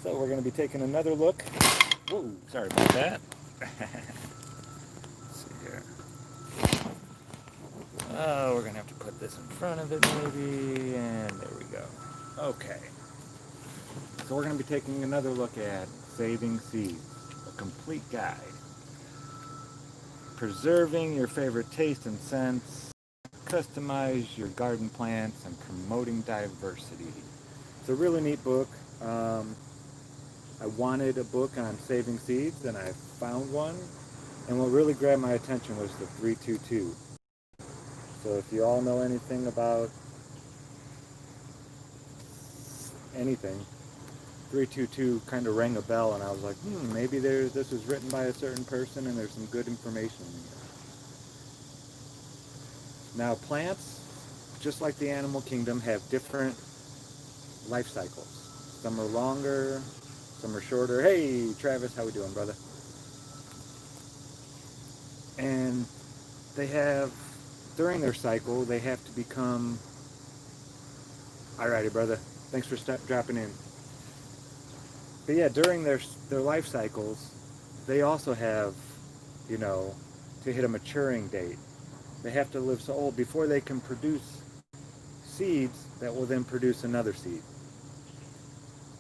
So we're going to be taking another look. Whoa, sorry about that. Let's see here. Oh, we're going to have to put this in front of it maybe, and there we go. Okay. So we're going to be taking another look at saving seeds, a complete guide. Preserving your favorite taste and scents, customize your garden plants, and promoting diversity. It's a really neat book. I wanted a book on saving seeds, and I found one. And what really grabbed my attention was the 322. So if you all know anything about anything, 322 kind of rang a bell, and I was like, maybe this was written by a certain person, and there's some good information in here. Now, plants, just like the animal kingdom, have different life cycles. Some are longer, some are shorter. Hey, Travis, how we doing, brother? And they have, during their cycle, they have to become, alrighty, brother, thanks for dropping in. But yeah, during their life cycles, they also have, to hit a maturing date. They have to live so old before they can produce seeds that will then produce another seed.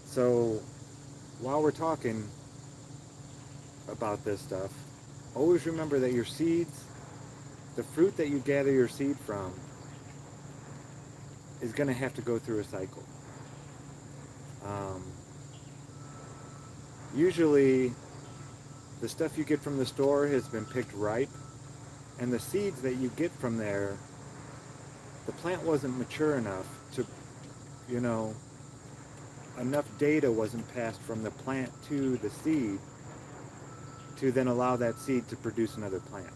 So while we're talking about this stuff, always remember that your seeds, the fruit that you gather your seed from, is going to have to go through a cycle. Usually, the stuff you get from the store has been picked ripe, and the seeds that you get from there, the plant wasn't mature enough to, enough data wasn't passed from the plant to the seed to then allow that seed to produce another plant.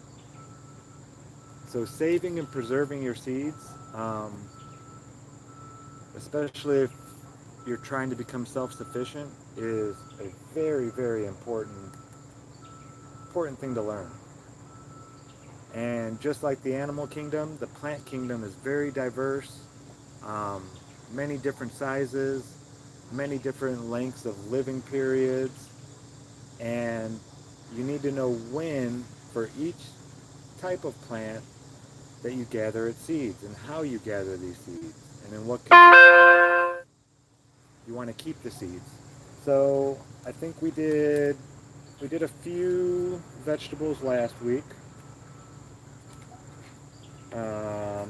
So saving and preserving your seeds, especially if you're trying to become self-sufficient, is a very, very important thing to learn. And just like the animal kingdom, the plant kingdom is very diverse, many different sizes, many different lengths of living periods, and you need to know when for each type of plant that you gather its seeds and how you gather these seeds and in what conditions you want to keep the seeds. So I think we did a few vegetables last week.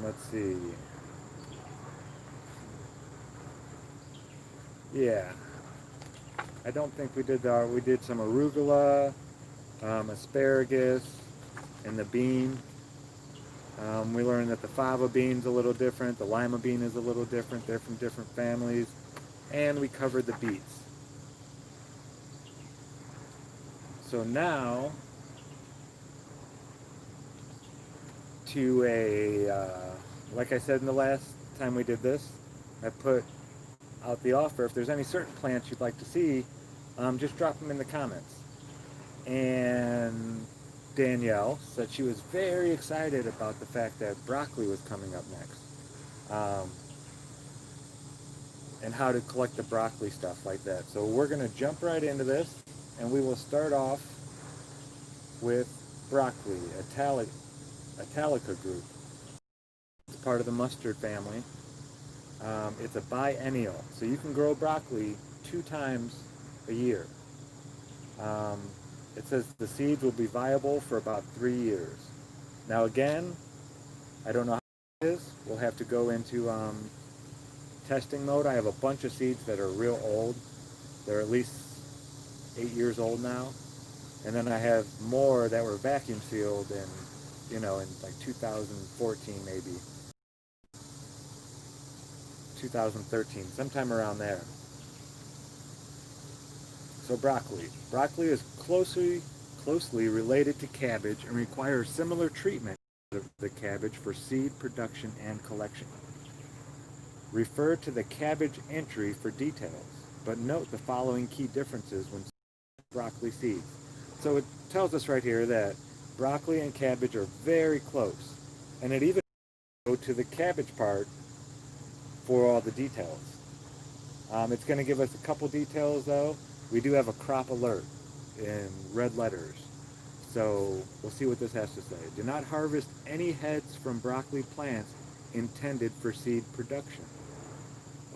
Let's see. Yeah, I don't think we did that. We did some arugula, asparagus, and the bean. We learned that the fava bean's a little different, the lima bean is a little different, they're from different families, and we covered the beets. So now, like I said in the last time we did this, I put out the offer, if there's any certain plants you'd like to see, just drop them in the comments. And Danielle said she was very excited about the fact that broccoli was coming up next, and how to collect the broccoli, stuff like that. So we're going to jump right into this, and we will start off with broccoli, Italica group. It's part of the mustard family. It's a biennial, so you can grow broccoli 2 times a year. It says the seeds will be viable for about 3 years. Now again, I don't know how it is. We'll have to go into testing mode. I have a bunch of seeds that are real old. They're at least 8 years old now. And then I have more that were vacuum sealed in like 2014 maybe. 2013, sometime around there. So broccoli. Broccoli is closely related to cabbage and requires similar treatment of the cabbage for seed production and collection. Refer to the cabbage entry for details, but note the following key differences when broccoli seeds. So it tells us right here that broccoli and cabbage are very close, and it even goes to the cabbage part for all the details. It's going to give us a couple details though. We do have a crop alert in red letters. So we'll see what this has to say. Do not harvest any heads from broccoli plants intended for seed production.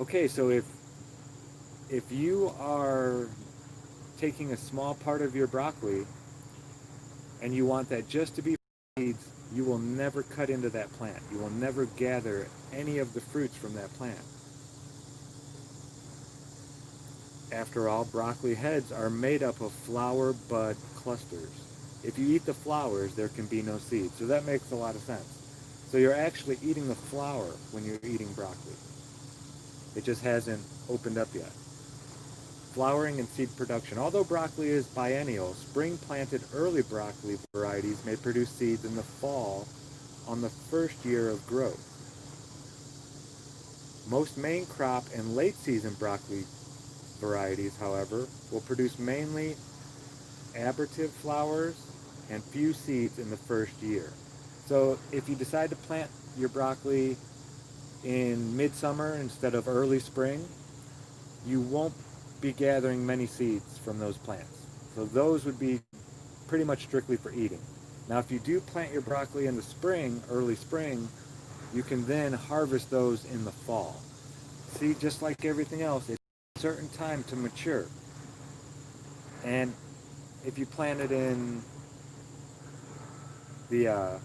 Okay, so if you are taking a small part of your broccoli and you want that just to be seeds, you will never cut into that plant. You will never gather any of the fruits from that plant. After all, broccoli heads are made up of flower bud clusters. If you eat the flowers, there can be no seeds. So that makes a lot of sense. So you're actually eating the flower when you're eating broccoli. It just hasn't opened up yet. Flowering and seed production. Although broccoli is biennial, spring-planted early broccoli varieties may produce seeds in the fall on the first year of growth. Most main crop and late-season broccoli varieties, however, will produce mainly abortive flowers and few seeds in the first year. So if you decide to plant your broccoli in midsummer instead of early spring, you won't be gathering many seeds from those plants. So those would be pretty much strictly for eating. Now if you do plant your broccoli in the spring, early spring, you can then harvest those in the fall. See, just like everything else, it's a certain time to mature. And if you plant it in the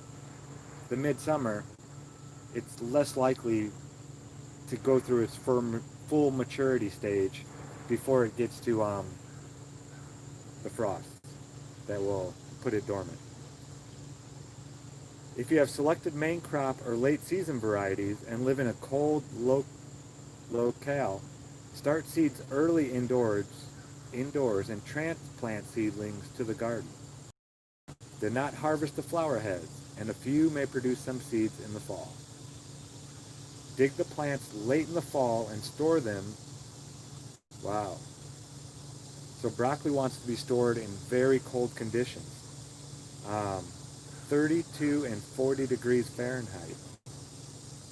midsummer, it's less likely to go through its full maturity stage before it gets to the frost that will put it dormant. If you have selected main crop or late season varieties and live in a cold locale, start seeds early indoors and transplant seedlings to the garden. Do not harvest the flower heads, and a few may produce some seeds in the fall. Dig the plants late in the fall and store them. Wow. So broccoli wants to be stored in very cold conditions. 32 and 40 degrees Fahrenheit.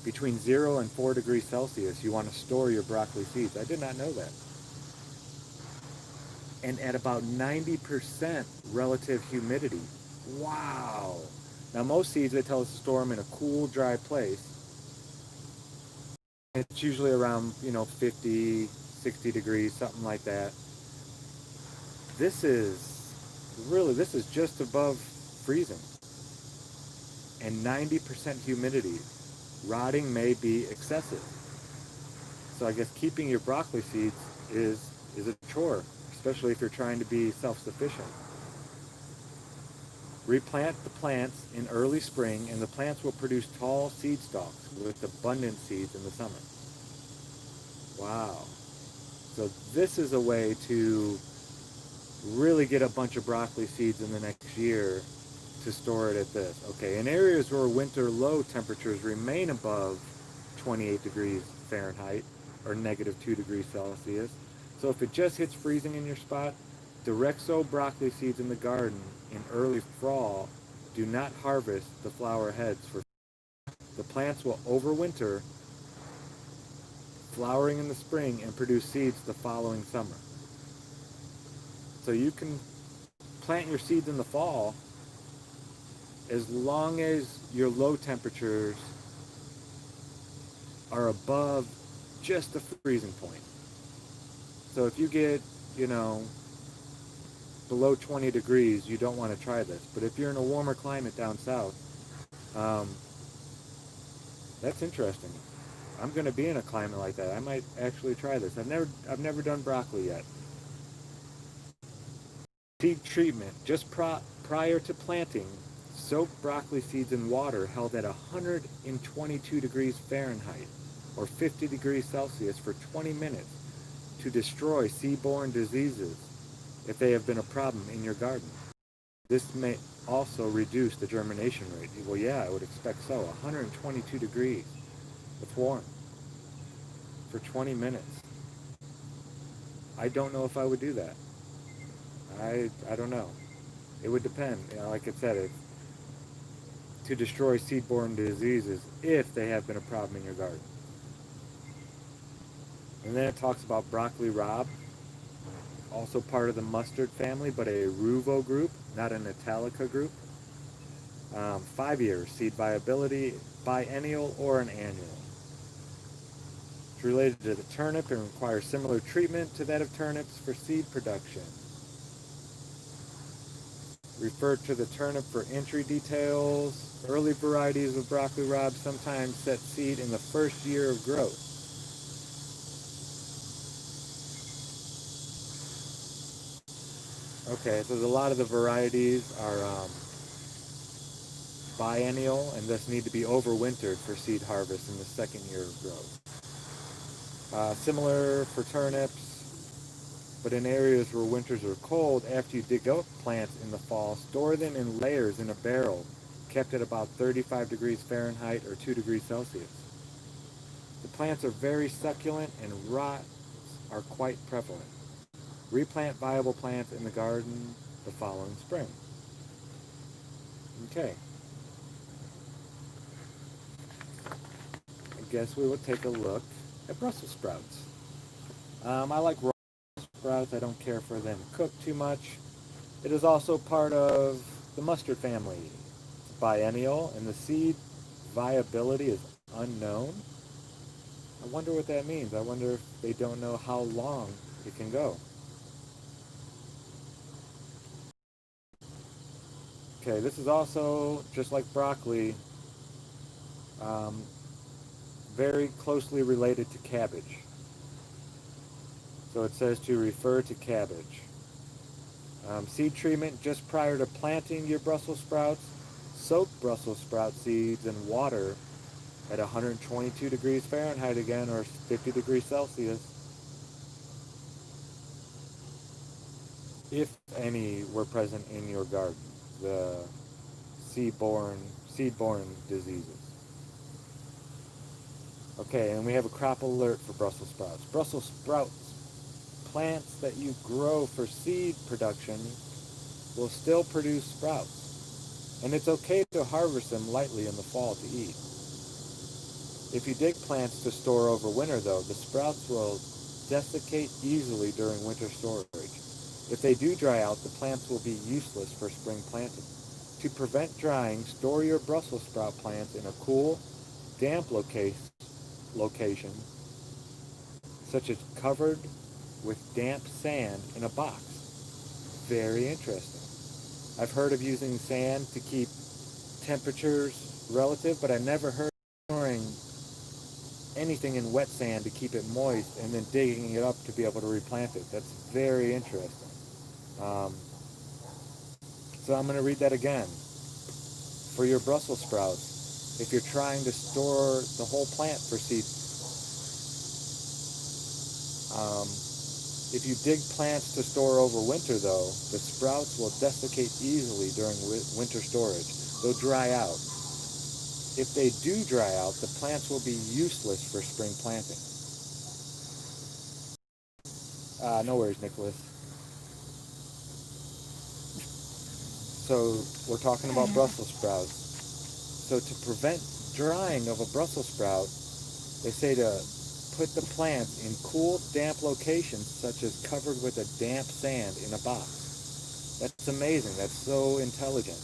Between 0 and 4 degrees Celsius, you want to store your broccoli seeds. I did not know that. And at about 90% relative humidity. Wow. Now most seeds, they tell us to store them in a cool, dry place. It's usually around, 50, 60 degrees, something like that. This is just above freezing. And 90% humidity. Rotting may be excessive. So I guess keeping your broccoli seeds is a chore, especially if you're trying to be self-sufficient. Replant the plants in early spring, and the plants will produce tall seed stalks with abundant seeds in the summer. Wow. So this is a way to really get a bunch of broccoli seeds in the next year to store it at this. Okay, in areas where winter low temperatures remain above 28 degrees Fahrenheit or negative 2 degrees Celsius. So if it just hits freezing in your spot, direct sow broccoli seeds in the garden in early fall. Do not harvest the flower heads for the plants will overwinter, flowering in the spring and produce seeds the following summer. So you can plant your seeds in the fall as long as your low temperatures are above just the freezing point. So if you get, below 20 degrees, you don't want to try this. But if you're in a warmer climate down south, that's interesting. I'm going to be in a climate like that. I might actually try this. I've never done broccoli yet. Seed treatment. Just prior to planting, soak broccoli seeds in water held at 122 degrees Fahrenheit or 50 degrees Celsius for 20 minutes to destroy seed-borne diseases if they have been a problem in your garden. This may also reduce the germination rate. Well, yeah, I would expect so. 122 degrees. It's warm. For 20 minutes. I don't know if I would do that. I don't know. It would depend. Like I said, to destroy seed-borne diseases if they have been a problem in your garden. And then it talks about broccoli rabe, also part of the mustard family, but a ruvo group, not an Italica group. 5 years, seed viability, biennial or an annual. It's related to the turnip and requires similar treatment to that of turnips for seed production. Refer to the turnip for entry details. Early varieties of broccoli rabe sometimes set seed in the first year of growth. Okay, so a lot of the varieties are biennial and thus need to be overwintered for seed harvest in the second year of growth. Similar for turnips, but in areas where winters are cold, after you dig up plants in the fall, store them in layers in a barrel, kept at about 35 degrees Fahrenheit or 2 degrees Celsius. The plants are very succulent and rots are quite prevalent. Replant viable plants in the garden the following spring. Okay, I guess we will take a look at Brussels sprouts. I like raw sprouts. I don't care for them cooked too much. It is also part of the mustard family. It's biennial, and the seed viability is unknown. I wonder what that means. I wonder if they don't know how long it can go. Okay, this is also, just like broccoli, um, very closely related to cabbage. So it says to refer to cabbage. Seed treatment just prior to planting your Brussels sprouts. Soak Brussels sprout seeds in water at 122 degrees Fahrenheit again, or 50 degrees Celsius, if any were present in your garden, the seed-borne diseases. Okay, and we have a crop alert for Brussels sprouts. Brussels sprouts, plants that you grow for seed production, will still produce sprouts, and it's okay to harvest them lightly in the fall to eat. If you dig plants to store over winter, though, the sprouts will desiccate easily during winter storage. If they do dry out, the plants will be useless for spring planting. To prevent drying, store your Brussels sprout plants in a cool, damp location, such as covered with damp sand in a box. Very interesting. I've heard of using sand to keep temperatures relative, but I never heard of storing anything in wet sand to keep it moist and then digging it up to be able to replant it. That's very interesting. Um, so I'm going to read that again. For your Brussels sprouts, if you're trying to store the whole plant for seed, if you dig plants to store over winter, though, the sprouts will desiccate easily during winter storage. They'll dry out. If they do dry out, the plants will be useless for spring planting. No worries, Nicholas. So we're talking about Brussels sprouts. So to prevent drying of a Brussels sprout, they say to put the plants in cool, damp locations, such as covered with a damp sand in a box. That's amazing. That's so intelligent.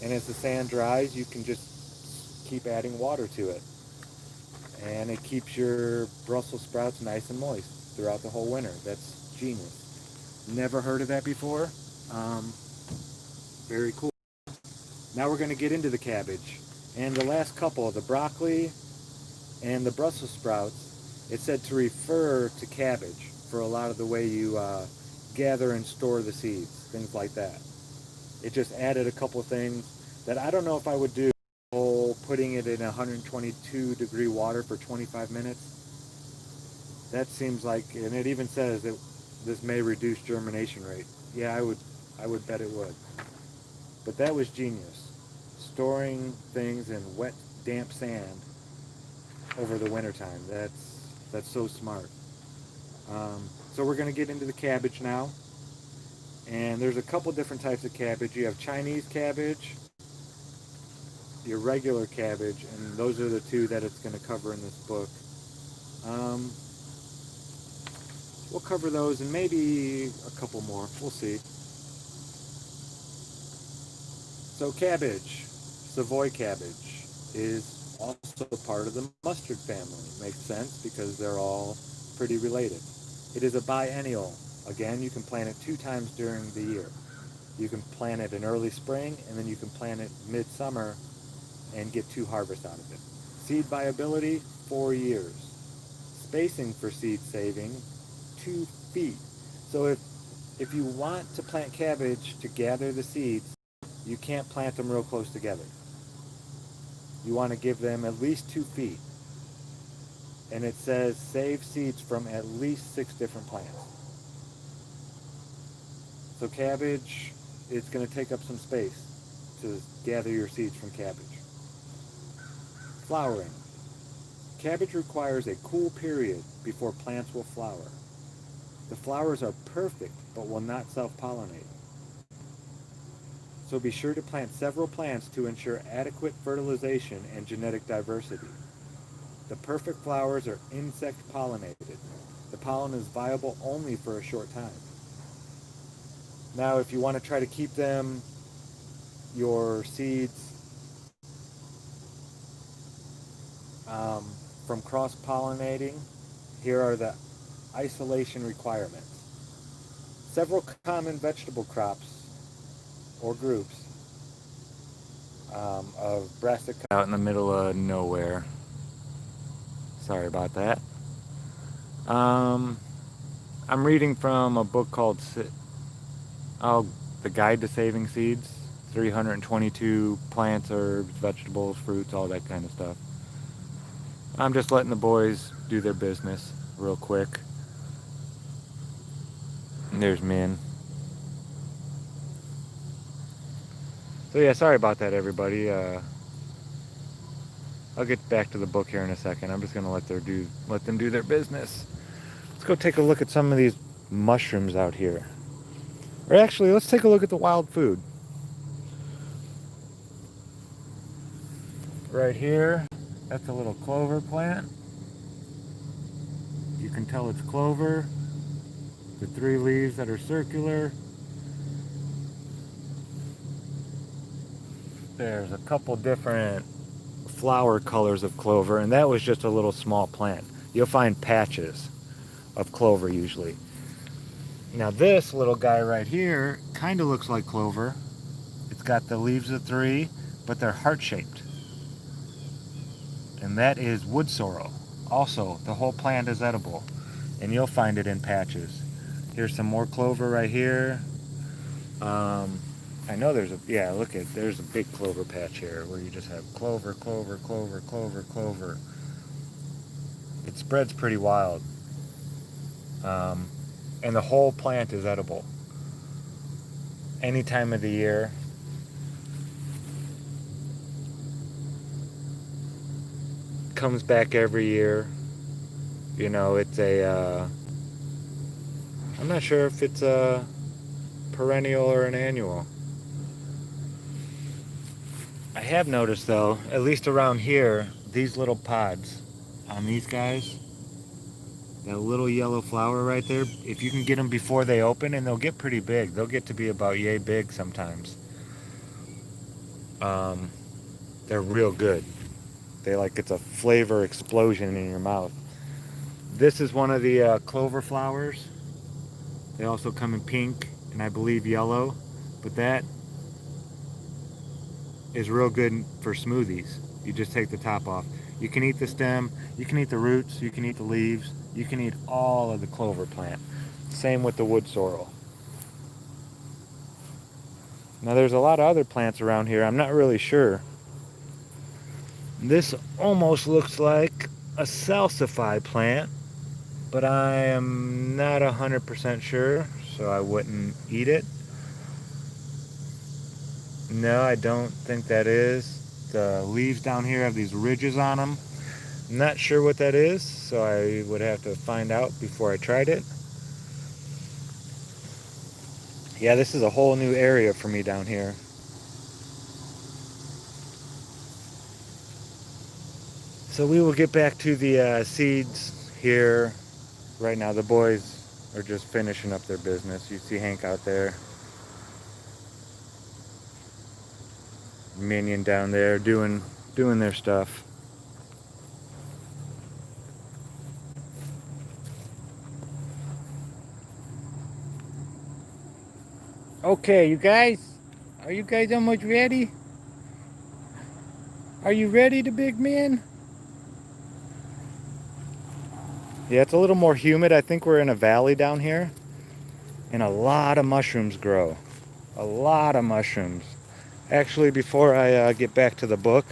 And as the sand dries, you can just keep adding water to it. And it keeps your Brussels sprouts nice and moist throughout the whole winter. That's genius. Never heard of that before. Very cool. Now we're going to get into the cabbage. And the last couple, the broccoli and the Brussels sprouts, it said to refer to cabbage for a lot of the way you gather and store the seeds, things like that. It just added a couple things that I don't know if I would do. Putting it in 122 degree water for 25 minutes. That seems like, and it even says that this may reduce germination rate. Yeah, I would bet it would. But that was genius. Storing things in wet, damp sand over the wintertime. That's so smart. So we're going to get into the cabbage now. And there's a couple different types of cabbage. You have Chinese cabbage, your regular cabbage, and those are the two that it's going to cover in this book. Um, we'll cover those and maybe a couple more. We'll see. So cabbage, Savoy cabbage, is also part of the mustard family. Makes sense because they're all pretty related. It is a biennial. Again, you can plant it 2 times during the year. You can plant it in early spring, and then you can plant it midsummer and get 2 harvests out of it. Seed viability, 4 years. Spacing for seed saving, 2 feet. So if you want to plant cabbage to gather the seeds, you can't plant them real close together. You want to give them at least 2 feet. And it says save seeds from at least 6 different plants. So cabbage, it's going to take up some space to gather your seeds from cabbage. Flowering. Cabbage requires a cool period before plants will flower. The flowers are perfect but will not self-pollinate. So be sure to plant several plants to ensure adequate fertilization and genetic diversity. The perfect flowers are insect pollinated. The pollen is viable only for a short time. Now, if you want to try to keep them, your seeds, from cross-pollinating, here are the isolation requirements. Several common vegetable crops or groups of brassica out in the middle of nowhere. Sorry about that. I'm reading from a book called The Guide to Saving Seeds. 322 plants, herbs, vegetables, fruits, all that kind of stuff. I'm just letting the boys do their business real quick. And there's Min. So yeah, sorry about that, everybody. I'll get back to the book here in a second. I'm just gonna let them do their business. Let's go take a look at some of these mushrooms out here. Or actually, let's take a look at the wild food. Right here, that's a little clover plant. You can tell it's clover. The 3 leaves that are circular. There's a couple different flower colors of clover, and that was just a little small plant. You'll find patches of clover usually. Now this little guy right here kind of looks like clover. It's got the leaves of 3, but they're heart-shaped. And that is wood sorrel. Also, the whole plant is edible, and you'll find it in patches. Here's some more clover right here. I know there's a big clover patch here where you just have clover, clover, clover, clover, clover. It spreads pretty wild. And the whole plant is edible. Any time of the year. Comes back every year. You know, it's I'm not sure if it's a perennial or an annual. I have noticed though, at least around here, these little pods on these guys, that little yellow flower right there, if you can get them before they open, and they'll get pretty big. They'll get to be about yay big sometimes. They're real good. It's a flavor explosion in your mouth. This is one of the clover flowers. They also come in pink and I believe yellow, but that is real good for smoothies. You just take the top off. You can eat the stem, you can eat the roots, you can eat the leaves, you can eat all of the clover plant. Same with the wood sorrel. Now there's a lot of other plants around here. I'm not really sure. This almost looks like a salsify plant, but I am not 100% sure, so I wouldn't eat it. No, I don't think that is. The leaves down here have these ridges on them. I'm not sure what that is, so I would have to find out before I tried it. Yeah, this is a whole new area for me down here. So we will get back to the seeds here. Right now the boys are just finishing up their business. You see Hank out there. Minion down there doing their stuff. Okay, you guys, are you guys almost ready? Are you ready, the big man? Yeah, it's a little more humid. I think we're in a valley down here, and a lot of mushrooms grow. A lot of mushrooms. Actually, before I get back to the book,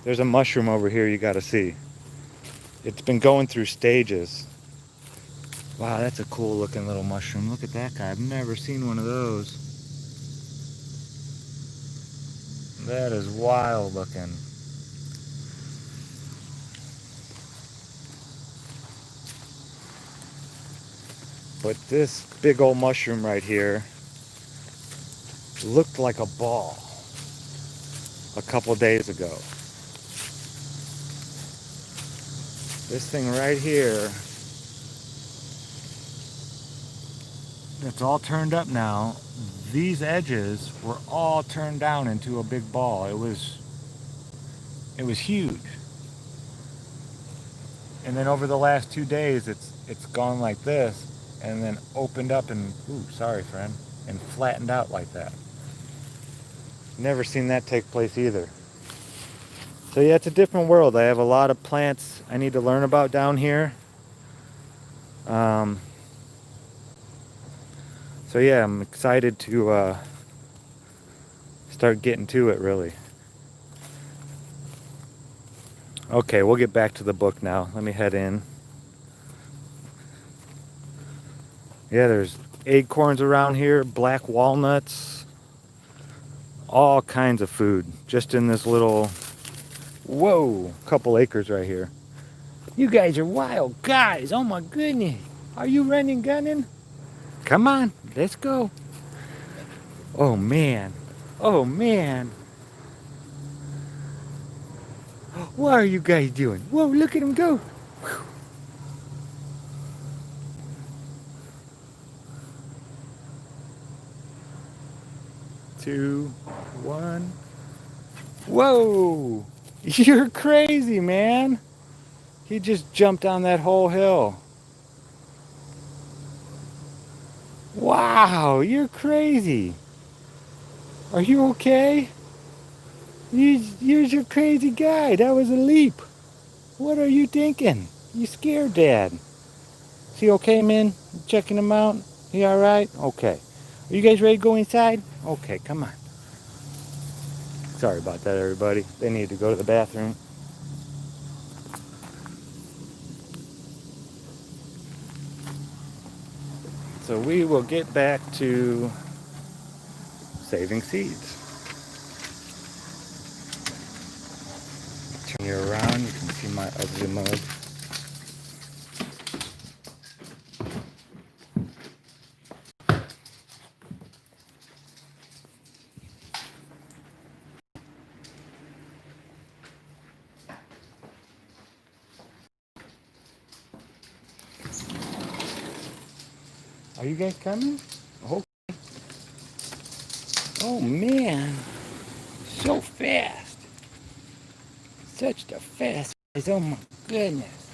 there's a mushroom over here you got to see. It's been going through stages. Wow, that's a cool looking little mushroom. Look at that guy. I've never seen one of those. That is wild looking. But this big old mushroom right here looked like a ball a couple days ago. This thing right here, it's all turned up now. These edges were all turned down into a big ball. It was huge. And then over the last 2 days, it's gone like this, and then opened up and, ooh, sorry friend, and flattened out like that. Never seen that take place either. So yeah, it's a different world. I have a lot of plants I need to learn about down here. So yeah, I'm excited to start getting to it, really. Okay, we'll get back to the book now. Let me head in. Yeah, there's acorns around here, black walnuts, all kinds of food just in this little, whoa, couple acres right here. You guys are wild guys. Oh my goodness. Are you running, gunning? Come on, let's go. Oh man. Oh man. What are you guys doing? Whoa, look at him go. Whew. 2, 1. Whoa. You're crazy, man. He just jumped on that whole hill. Wow, you're crazy. Are you okay? You're a crazy guy. That was a leap. What are you thinking? You scared Dad. Is he okay, man? Checking him out? He alright? Okay. Are you guys ready to go inside? Okay, come on. Sorry about that, everybody. They need to go to the bathroom. So we will get back to saving seeds. Turn you around, you can see my ugly mug. Are you guys coming? Oh, oh man, so fast. Such the fast guys. Oh my goodness.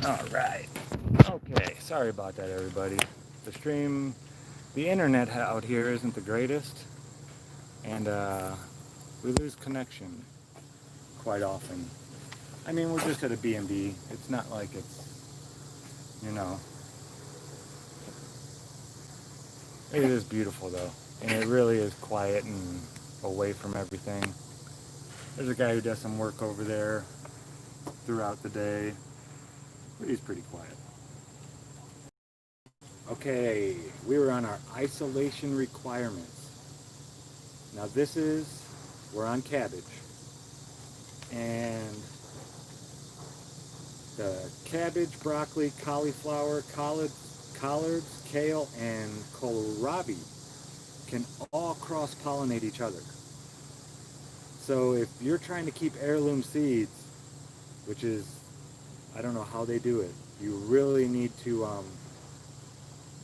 All right. Okay, sorry about that, everybody. The internet out here isn't the greatest, and we lose connection quite often. I mean, we're just at a B&B. It's not like it's, you know. It is beautiful though, and it really is quiet and away from everything. There's a guy who does some work over there throughout the day, but he's pretty quiet. Okay, we were on our isolation requirements. Now we're on cabbage, and the cabbage, broccoli, cauliflower, collards, kale, and kohlrabi can all cross-pollinate each other. So if you're trying to keep heirloom seeds, which is I don't know how they do it. You really need to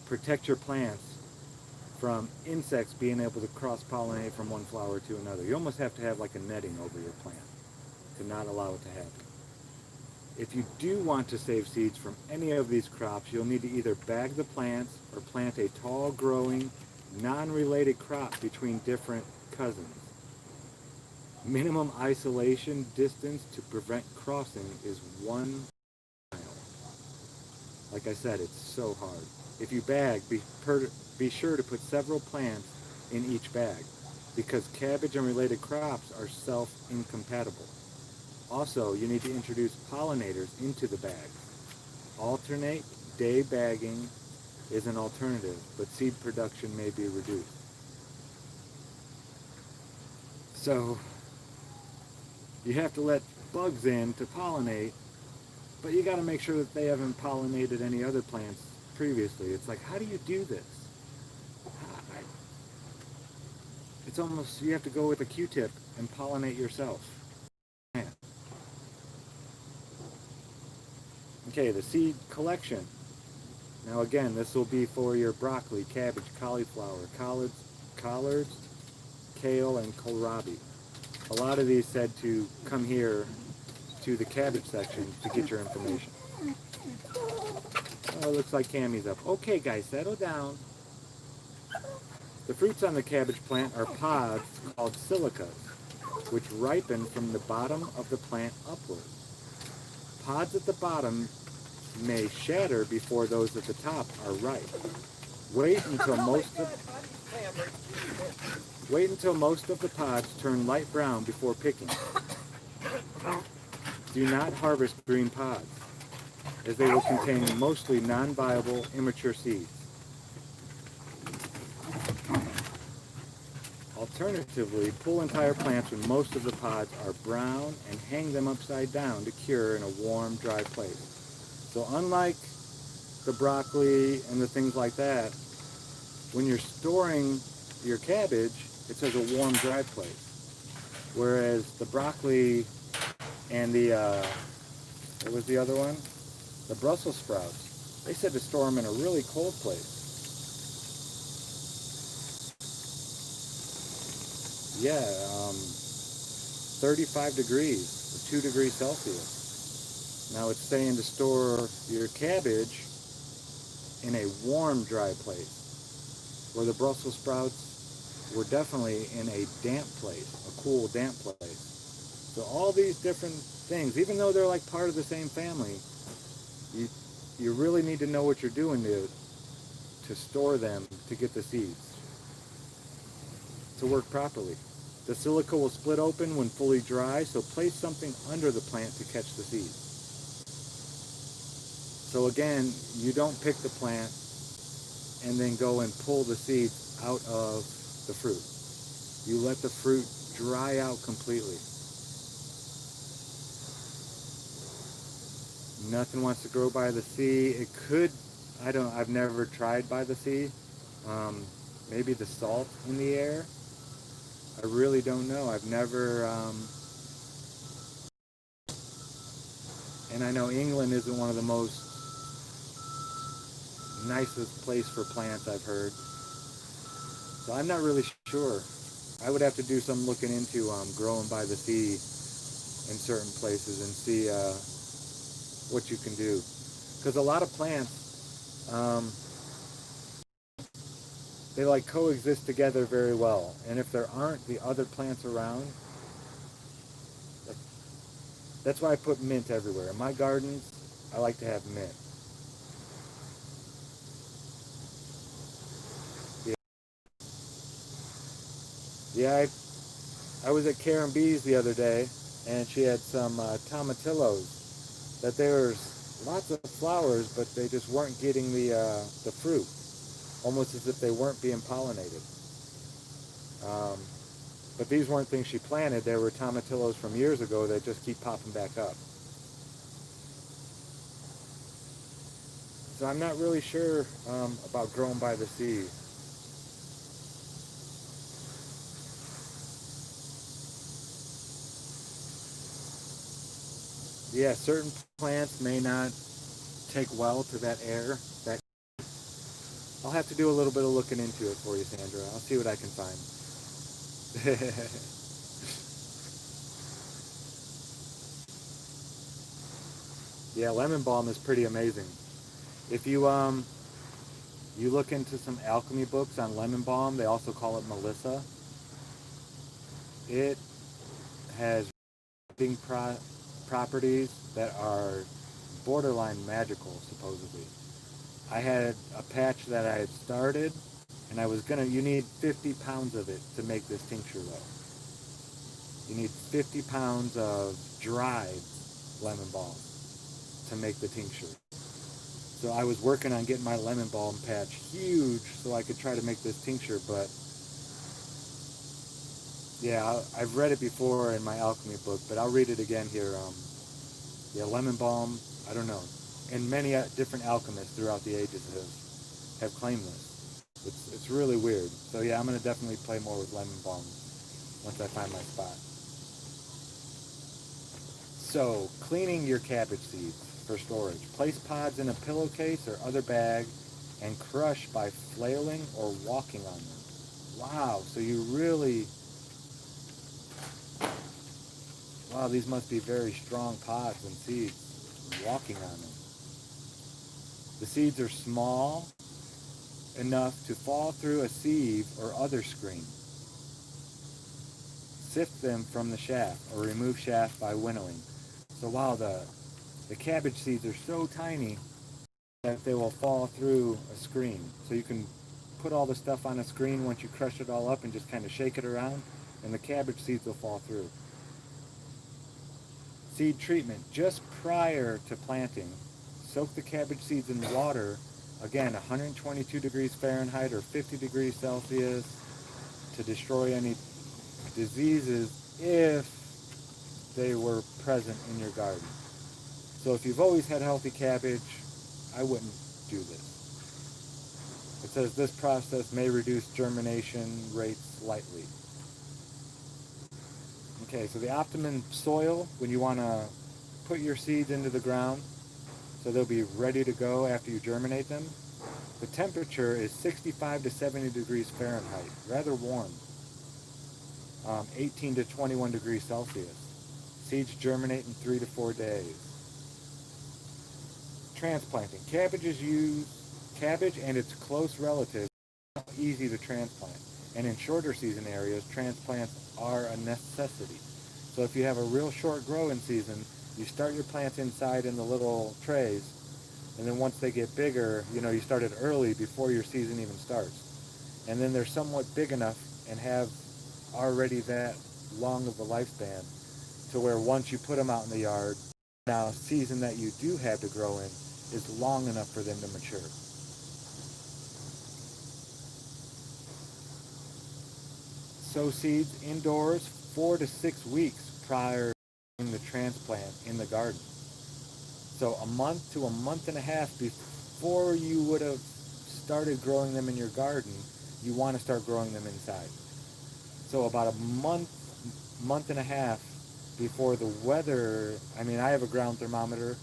protect your plants from insects being able to cross-pollinate from one flower to another. You almost have to have like a netting over your plant to not allow it to happen. If you do want to save seeds from any of these crops, you'll need to either bag the plants or plant a tall growing, non-related crop between different cousins. Minimum isolation distance to prevent crossing is 1 mile. Like I said, it's so hard. If you bag, be sure to put several plants in each bag because cabbage and related crops are self-incompatible. Also, you need to introduce pollinators into the bags. Alternate day bagging is an alternative, but seed production may be reduced. So, you have to let bugs in to pollinate, but you got to make sure that they haven't pollinated any other plants previously. It's like, how do you do this? It's almost, you have to go with a Q-tip and pollinate yourself. Okay, the seed collection. Now again, this will be for your broccoli, cabbage, cauliflower, collards, kale, and kohlrabi. A lot of these said to come here to the cabbage section to get your information. Oh, it looks like Cammy's up. Okay, guys, settle down. The fruits on the cabbage plant are pods called silicas, which ripen from the bottom of the plant upward. Pods at the bottom may shatter before those at the top are ripe. Wait until most of the pods turn light brown before picking. Do not harvest green pods, as they will contain mostly non-viable immature seeds. Alternatively, pull entire plants when most of the pods are brown and hang them upside down to cure in a warm, dry place. So unlike the broccoli and the things like that, when you're storing your cabbage, it says a warm, dry place. Whereas the broccoli and the, what was the other one? The Brussels sprouts, they said to store them in a really cold place. Yeah, 35 degrees, or 2 degrees Celsius. Now it's saying to store your cabbage in a warm, dry place, where the Brussels sprouts were definitely in a damp place, a cool, damp place. So all these different things, even though they're like part of the same family, you really need to know what you're doing to store them to get the seeds to work properly. The silica will split open when fully dry, so place something under the plant to catch the seeds. So again, you don't pick the plant and then go and pull the seeds out of the fruit. You let the fruit dry out completely. Nothing wants to grow by the sea. It could, I've never tried by the sea. Maybe the salt in the air. I really don't know. I've never, and I know England isn't one of the most nicest place for plants, I've heard. So I'm not really sure. I would have to do some looking into growing by the sea in certain places and see what you can do. Because a lot of plants, they like coexist together very well. And if there aren't the other plants around, that's why I put mint everywhere. In my gardens, I like to have mint. Yeah, I was at Karen B's the other day, and she had some tomatillos that there was lots of flowers, but they just weren't getting the fruit, almost as if they weren't being pollinated. But these weren't things she planted. They were tomatillos from years ago that just keep popping back up. So I'm not really sure about growing by the sea. Yeah, certain plants may not take well to that air. That I'll have to do a little bit of looking into it for you, Sandra. I'll see what I can find. Yeah, lemon balm is pretty amazing. If you look into some alchemy books on lemon balm, they also call it Melissa. It has properties that are borderline magical, supposedly. I had a patch that I had started, and you need 50 pounds of it to make this tincture though. You need 50 pounds of dried lemon balm to make the tincture. So I was working on getting my lemon balm patch huge so I could try to make this tincture, but yeah, I've read it before in my alchemy book, but I'll read it again here. Yeah, lemon balm, I don't know. And many different alchemists throughout the ages have claimed this. It's really weird. So yeah, I'm going to definitely play more with lemon balm once I find my spot. So, cleaning your cabbage seeds for storage. Place pods in a pillowcase or other bag and crush by flailing or walking on them. Wow, so you really... Wow, these must be very strong pods and seeds. Walking on them. The seeds are small enough to fall through a sieve or other screen. Sift them from the shaft or remove shaft by winnowing. So wow, the cabbage seeds are so tiny that they will fall through a screen. So you can put all the stuff on a screen once you crush it all up and just kind of shake it around, and the cabbage seeds will fall through. Seed treatment. Just prior to planting, soak the cabbage seeds in water, again 122 degrees Fahrenheit or 50 degrees Celsius, to destroy any diseases if they were present in your garden. So if you've always had healthy cabbage, I wouldn't do this. It says this process may reduce germination rates slightly. Okay, so the optimum soil when you want to put your seeds into the ground so they'll be ready to go after you germinate them. The temperature is 65 to 70 degrees Fahrenheit, rather warm, 18 to 21 degrees Celsius. Seeds germinate in 3 to 4 days. Transplanting. Cabbage and its close relatives are easy to transplant. And in shorter season areas, transplants are a necessity. So if you have a real short growing season, you start your plants inside in the little trays, and then once they get bigger, you start it early before your season even starts. And then they're somewhat big enough and have already that long of a lifespan to where once you put them out in the yard, now season that you do have to grow in is long enough for them to mature. Sow seeds indoors 4 to 6 weeks prior to the transplant in the garden. So a month to a month and a half before you would have started growing them in your garden, you want to start growing them inside. So about a month and a half before the weather, I have a ground thermometer.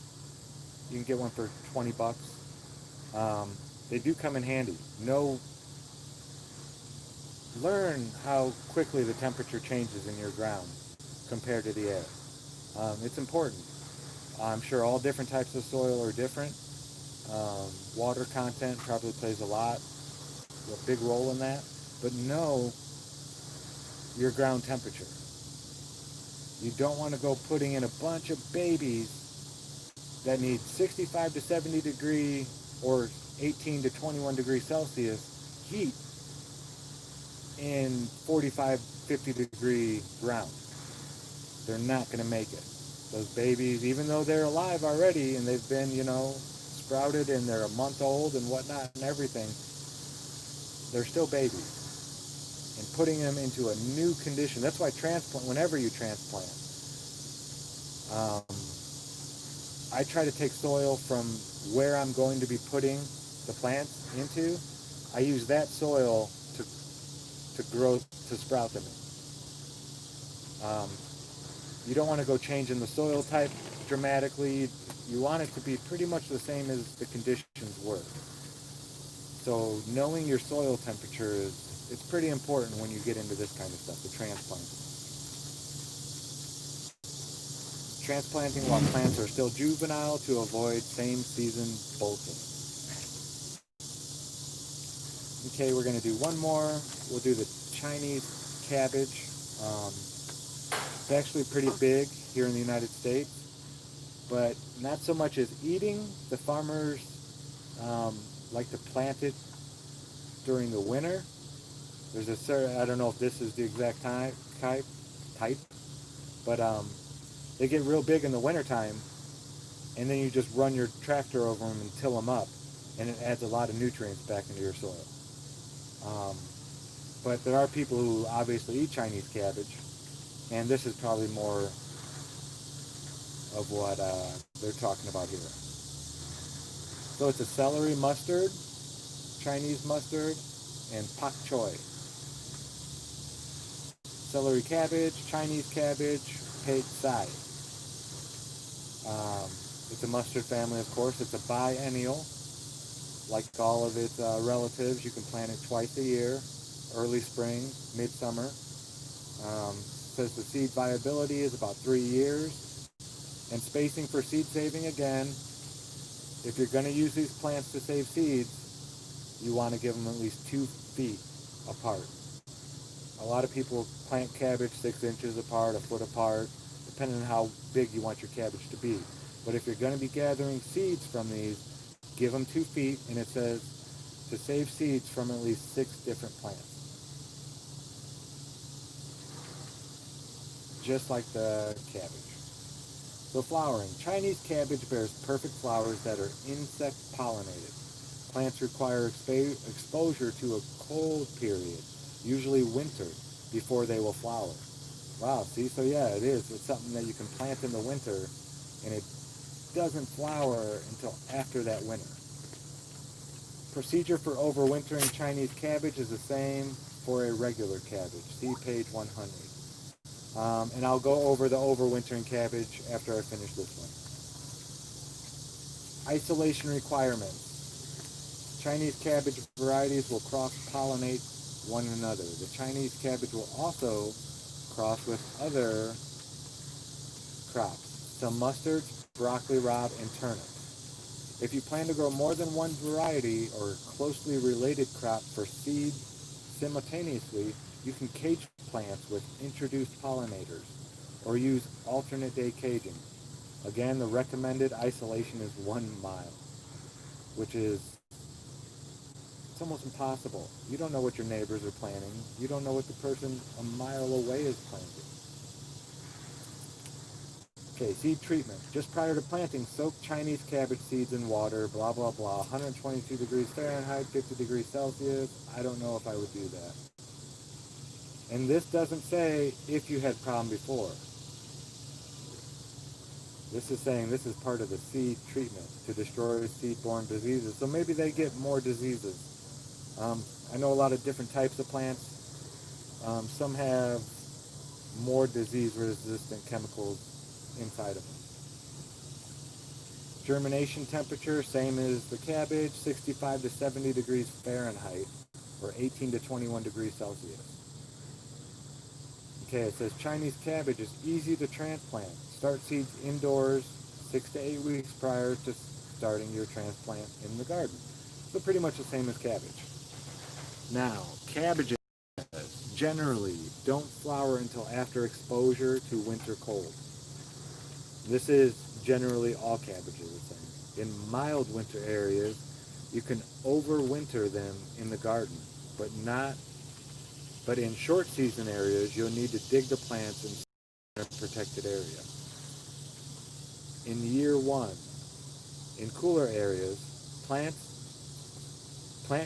You can get one for $20. They do come in handy. Learn how quickly the temperature changes in your ground compared to the air. It's important. I'm sure all different types of soil are different. Water content probably plays a big role in that. But know your ground temperature. You don't want to go putting in a bunch of babies that need 65 to 70 degree or 18 to 21 degrees Celsius heat in 45, 50 degree ground. They're not going to make it. Those babies, even though they're alive already and they've been, sprouted and they're a month old and whatnot and everything, they're still babies. And putting them into a new condition, that's why whenever you transplant, I try to take soil from where I'm going to be putting the plants into. I use that soil to sprout them in. You don't want to go changing the soil type dramatically. You want it to be pretty much the same as the conditions were. So knowing your soil temperature is it's pretty important when you get into this kind of stuff, the transplanting. Transplanting while plants are still juvenile to avoid same season bolting. Okay, we're going to do one more. We'll do the Chinese cabbage. It's actually pretty big here in the United States, but not so much as eating. The farmers like to plant it during the winter. There's a certain, I don't know if this is the exact type, but they get real big in the wintertime, and then you just run your tractor over them and till them up, and it adds a lot of nutrients back into your soil. But there are people who obviously eat Chinese cabbage, and this is probably more of what they're talking about here. So it's a celery mustard, Chinese mustard, and pak choy. Celery cabbage, Chinese cabbage, pei sai. It's a mustard family, of course. It's a biennial. Like all of its relatives, you can plant it twice a year, early spring, midsummer. Says the seed viability is about 3 years. And spacing for seed saving, again, if you're going to use these plants to save seeds, you want to give them at least 2 feet apart. A lot of people plant cabbage 6 inches apart, a foot apart, depending on how big you want your cabbage to be. But if you're going to be gathering seeds from these, give them 2 feet, and it says to save seeds from at least 6 different plants. Just like the cabbage. So flowering. Chinese cabbage bears perfect flowers that are insect pollinated. Plants require exposure to a cold period, usually winter, before they will flower. Wow, see, so yeah, it is. It's something that you can plant in the winter, and it doesn't flower until after that winter. Procedure for overwintering Chinese cabbage is the same for a regular cabbage. See page 100. And I'll go over the overwintering cabbage after I finish this one. Isolation requirements. Chinese cabbage varieties will cross-pollinate one another. The Chinese cabbage will also cross with other crops, some mustards, broccoli rabe, and turnips. If you plan to grow more than one variety or closely related crop for seed simultaneously, you can cage plants with introduced pollinators or use alternate day caging. Again, the recommended isolation is 1 mile, which is it's almost impossible. You don't know what your neighbors are planting. You don't know what the person a mile away is planting. Okay, seed treatment. Just prior to planting, soak Chinese cabbage seeds in water, blah, blah, blah, 122 degrees Fahrenheit, 50 degrees Celsius. I don't know if I would do that. And this doesn't say if you had problem before. This is saying this is part of the seed treatment to destroy seed-borne diseases. So maybe they get more diseases. I know a lot of different types of plants. Some have more disease-resistant chemicals inside of them. Germination temperature, same as the cabbage, 65 to 70 degrees Fahrenheit, or 18 to 21 degrees Celsius. Okay, it says Chinese cabbage is easy to transplant. Start seeds indoors 6 to 8 weeks prior to starting your transplant in the garden. So pretty much the same as cabbage. Now, cabbages generally don't flower until after exposure to winter cold. This is generally all cabbages the same. In mild winter areas, you can overwinter them in the garden, but in short season areas, you'll need to dig the plants in a protected area. In year 1, in cooler areas, plant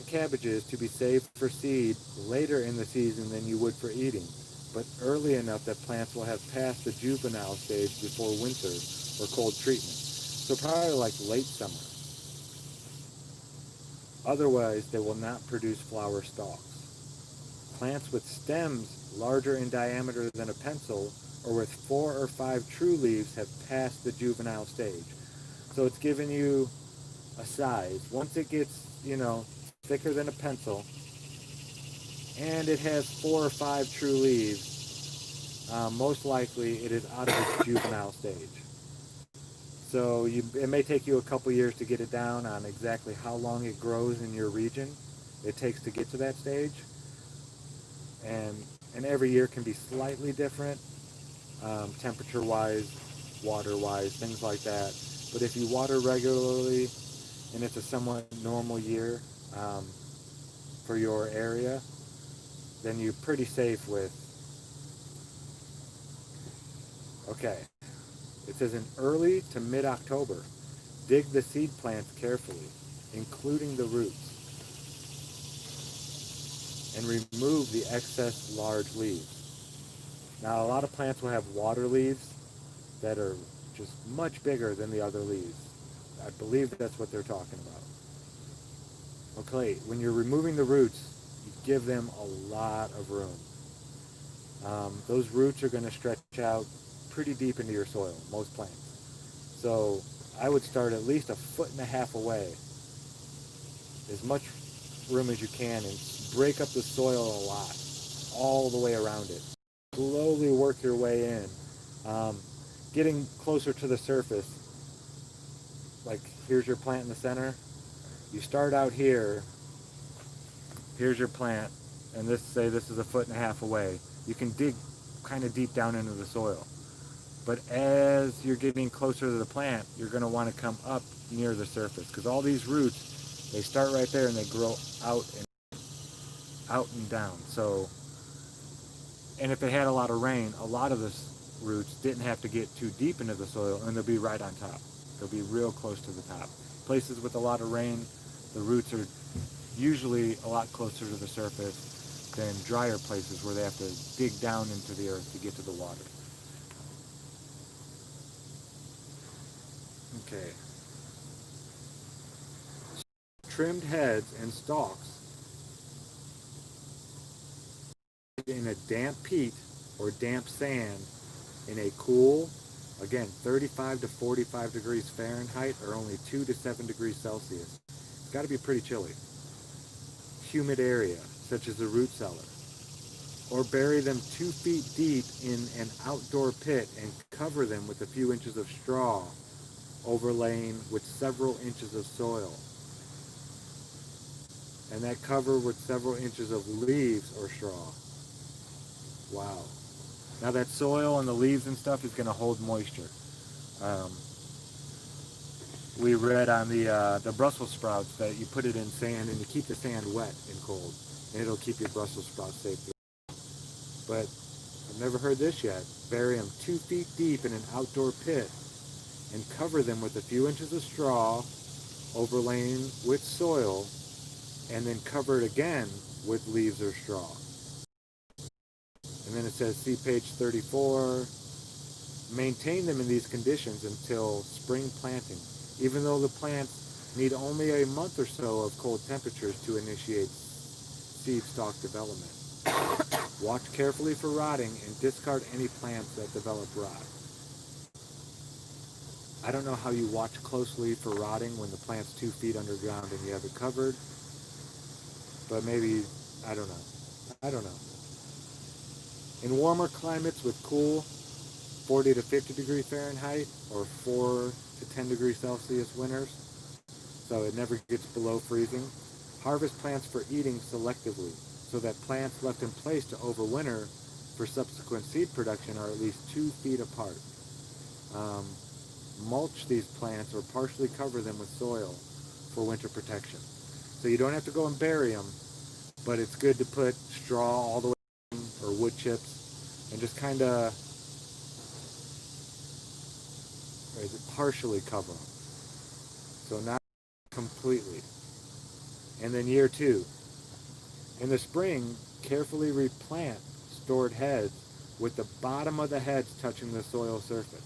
cabbages to be saved for seed later in the season than you would for eating, but early enough that plants will have passed the juvenile stage before winter or cold treatment. So probably like late summer. Otherwise, they will not produce flower stalks. Plants with stems larger in diameter than a pencil or with 4 or 5 true leaves have passed the juvenile stage. So it's giving you a size. Once it gets, thicker than a pencil, and it has 4 or 5 true leaves, most likely it is out of its juvenile stage. So it may take you a couple years to get it down on exactly how long it grows in your region. It takes to get to that stage, and every year can be slightly different, temperature-wise, water-wise, things like that. But if you water regularly, and it's a somewhat normal year for your area, then you're pretty safe with. Okay, it says in early to mid-October, dig the seed plants carefully, including the roots, and remove the excess large leaves. Now, a lot of plants will have water leaves that are just much bigger than the other leaves. I believe that's what they're talking about. Okay, when you're removing the roots, you give them a lot of room. Those roots are going to stretch out pretty deep into your soil, most plants. So I would start at least 1.5 feet away, as much room as you can, and break up the soil a lot, all the way around it. Slowly work your way in. Getting closer to the surface, like here's your plant in the center. You start out here, here's your plant, and say this is 1.5 feet away. You can dig kind of deep down into the soil. But as you're getting closer to the plant, you're going to want to come up near the surface, because all these roots, they start right there and they grow out and down. So, and if it had a lot of rain, a lot of the roots didn't have to get too deep into the soil, and they'll be right on top. They'll be real close to the top. Places with a lot of rain, the roots are usually a lot closer to the surface than drier places where they have to dig down into the earth to get to the water. Okay. Trimmed heads and stalks in a damp peat or damp sand in a cool, again, 35 to 45 degrees Fahrenheit or only 2 to 7 degrees Celsius. It's got to be pretty chilly. Humid area, such as the root cellar. Or bury them 2 feet deep in an outdoor pit and cover them with a few inches of straw, overlaying with several inches of soil. And that cover with several inches of leaves or straw. Wow. Now that soil and the leaves and stuff is going to hold moisture. We read on the Brussels sprouts that you put it in sand and you keep the sand wet and cold, and it'll keep your Brussels sprouts safe. But I've never heard this yet. Bury them 2 feet deep in an outdoor pit and cover them with a few inches of straw, overlaying with soil, and then cover it again with leaves or straw. And then it says, see page 34, maintain them in these conditions until spring planting, even though the plants need only a month or so of cold temperatures to initiate seed stalk development. Watch carefully for rotting and discard any plants that develop rot. I don't know how you watch closely for rotting when the plant's 2 feet underground and you have it covered, but maybe, I don't know. In warmer climates with cool 40 to 50 degrees Fahrenheit or 4 to 10 degrees Celsius winters, so it never gets below freezing, harvest plants for eating selectively, so that plants left in place to overwinter for subsequent seed production are at least 2 feet apart. Mulch these plants or partially cover them with soil for winter protection. So you don't have to go and bury them, but it's good to put straw all the way in, or wood chips, and just kind of partially cover them. So not completely. And then year 2. In the spring, carefully replant stored heads with the bottom of the heads touching the soil surface.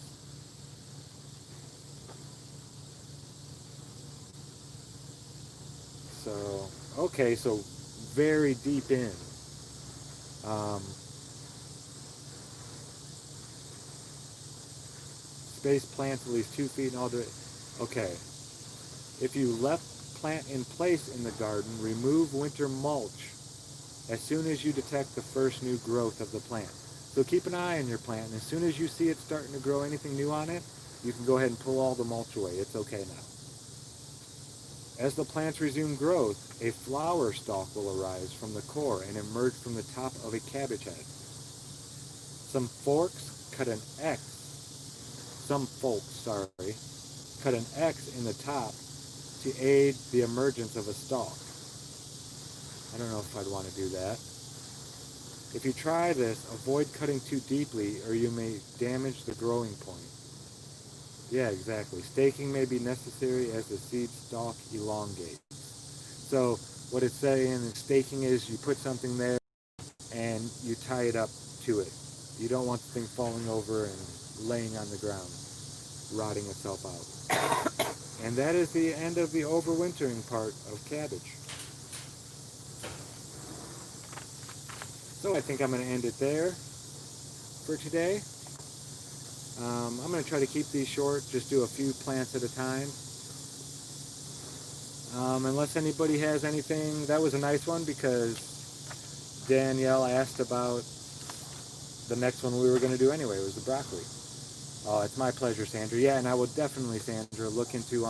So, okay, so very deep in. Space plants at least 2 feet in all directions. Okay. If you left plant in place in the garden, remove winter mulch as soon as you detect the first new growth of the plant. So keep an eye on your plant, and as soon as you see it starting to grow anything new on it, you can go ahead and pull all the mulch away. It's okay now. As the plants resume growth, a flower stalk will arise from the core and emerge from the top of a cabbage head. Some folks cut an X in the top to aid the emergence of a stalk. I don't know if I'd want to do that. If you try this, avoid cutting too deeply or you may damage the growing point. Yeah, exactly. Staking may be necessary as the seed stalk elongates. So what it's saying in staking is you put something there and you tie it up to it. You don't want the thing falling over and laying on the ground, rotting itself out. And that is the end of the overwintering part of cabbage. So I think I'm going to end it there for today. I'm going to try to keep these short, just do a few plants at a time. Unless anybody has anything, that was a nice one because Danielle asked about the next one we were going to do anyway. It was the broccoli. Oh, it's my pleasure, Sandra. Yeah, and I will definitely, Sandra, look into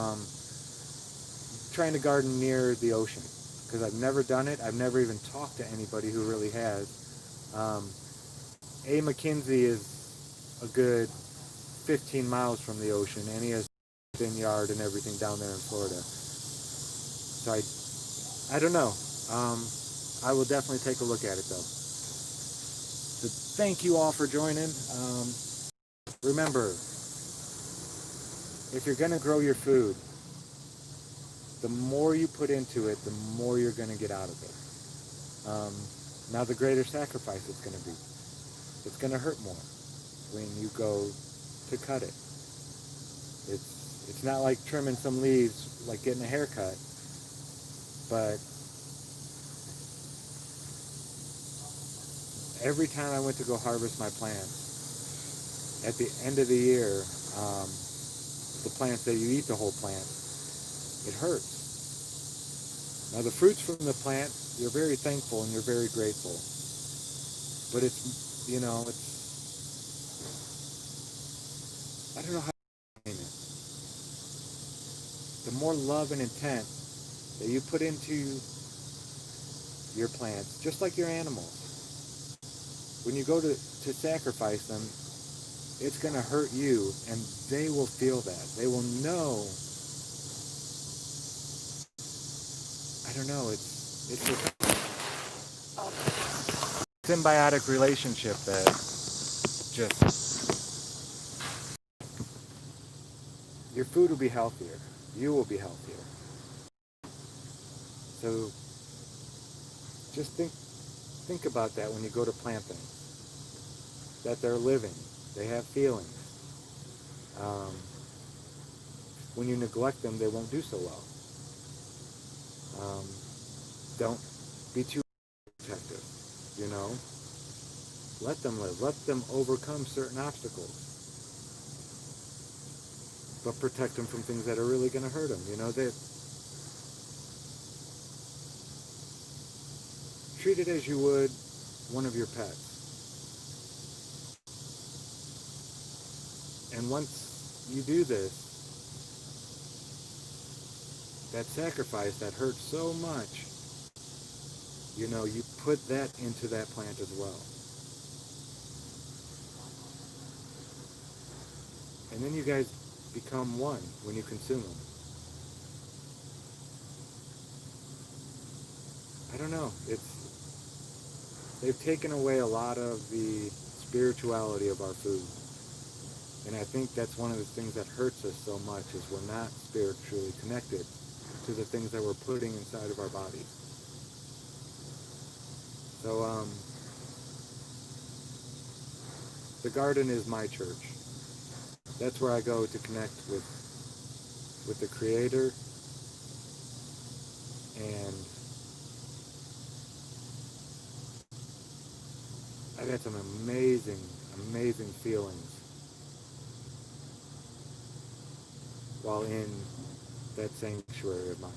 trying to garden near the ocean because I've never done it. I've never even talked to anybody who really has. A. McKinsey is a good 15 miles from the ocean, and he has a vineyard and everything down there in Florida. So I don't know. I will definitely take a look at it though. So thank you all for joining. Remember, if you're going to grow your food, the more you put into it, the more you're going to get out of it. Now the greater sacrifice it's going to be. It's going to hurt more when you go to cut it. It's not like trimming some leaves, like getting a haircut, but every time I went to go harvest my plants, at the end of the year, the plants that you eat the whole plant, it hurts. Now the fruits from the plant, you're very thankful and you're very grateful. But it's, I don't know how to explain it. The more love and intent that you put into your plants, just like your animals, when you go to sacrifice them, it's going to hurt you, and they will feel that. They will know. I don't know. It's a symbiotic relationship that just, your food will be healthier. You will be healthier. So just think about that when you go to plant things. That they're living. They have feelings. When you neglect them, they won't do so well. Don't be too protective, Let them live. Let them overcome certain obstacles. But protect them from things that are really going to hurt them. Treat it as you would one of your pets. And once you do this, that sacrifice that hurts so much, you put that into that plant as well. And then you guys become one when you consume them. I don't know. They've taken away a lot of the spirituality of our food. And I think that's one of the things that hurts us so much is we're not spiritually connected to the things that we're putting inside of our bodies. So, the garden is my church. That's where I go to connect with the Creator, and I've had some amazing, amazing feelings while in that sanctuary of mine.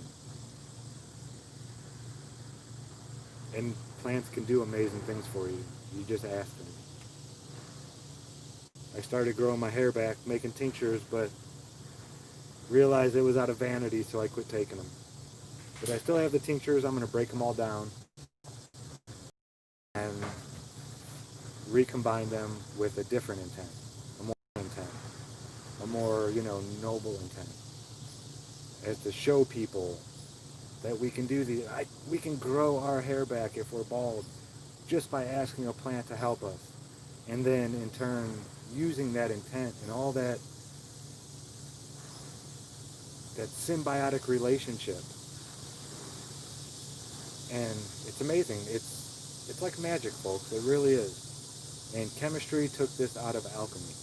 And plants can do amazing things for you. You just ask them. I started growing my hair back, making tinctures, but realized it was out of vanity, so I quit taking them. But I still have the tinctures. I'm going to break them all down and recombine them with a different intent, a more intent, a more, noble intent, as to show people that we can do we can grow our hair back if we're bald just by asking a plant to help us, and then in turn using that intent and all that symbiotic relationship. And it's amazing. It's like magic, folks. It really is. And chemistry took this out of alchemy.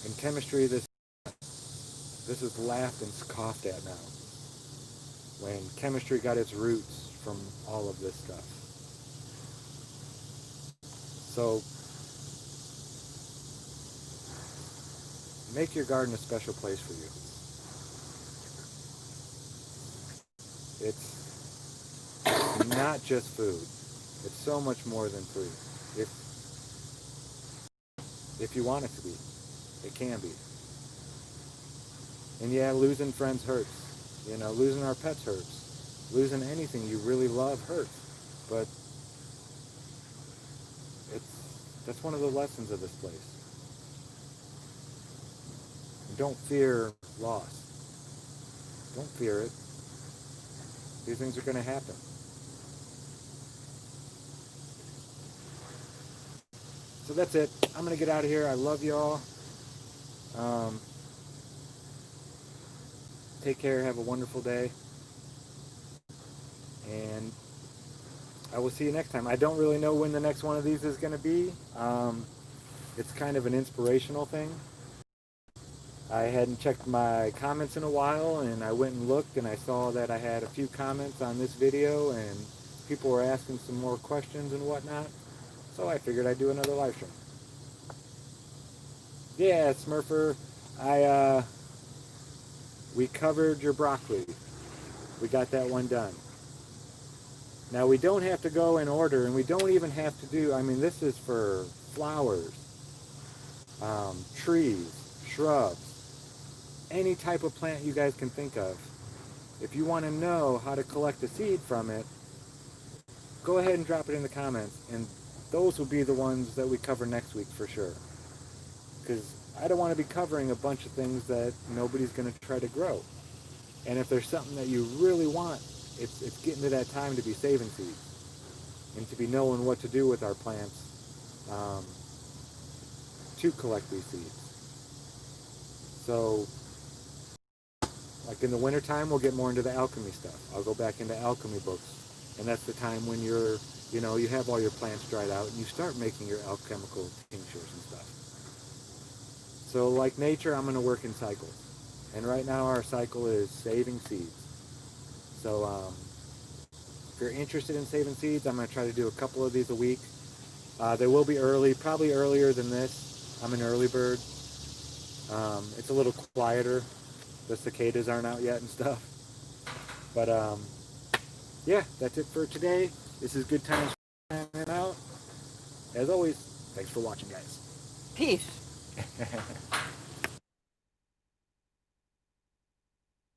In chemistry, this is laughed and scoffed at now, when chemistry got its roots from all of this stuff. So make your garden a special place for you. It's not just food. It's so much more than food. If you want it to be, it can be. And yeah, losing friends hurts. Losing our pets hurts. Losing anything you really love hurts. But that's one of the lessons of this place. Don't fear loss. Don't fear it. These things are going to happen. So that's it. I'm going to get out of here. I love y'all. Take care. Have a wonderful day. And I will see you next time. I don't really know when the next one of these is going to be. It's kind of an inspirational thing. I hadn't checked my comments in a while, and I went and looked, and I saw that I had a few comments on this video, and people were asking some more questions and whatnot. So I figured I'd do another live stream. Yeah, Smurfer, we covered your broccoli. We got that one done. Now we don't have to go in order, and we don't even have to do, this is for flowers, trees, shrubs, any type of plant you guys can think of. If you want to know how to collect a seed from it, go ahead and drop it in the comments, and those will be the ones that we cover next week for sure. Because I don't want to be covering a bunch of things that nobody's going to try to grow. And if there's something that you really want, it's getting to that time to be saving seeds and to be knowing what to do with our plants to collect these seeds. So, like in the wintertime, we'll get more into the alchemy stuff. I'll go back into alchemy books. And that's the time when you have all your plants dried out and you start making your alchemical tinctures and stuff. So like nature, I'm going to work in cycles. And right now our cycle is saving seeds. So if you're interested in saving seeds, I'm going to try to do a couple of these a week. They will be early, probably earlier than this. I'm an early bird. It's a little quieter. The cicadas aren't out yet and stuff. But yeah, that's it for today. This is Good Times hanging out. As always, thanks for watching, guys. Peace.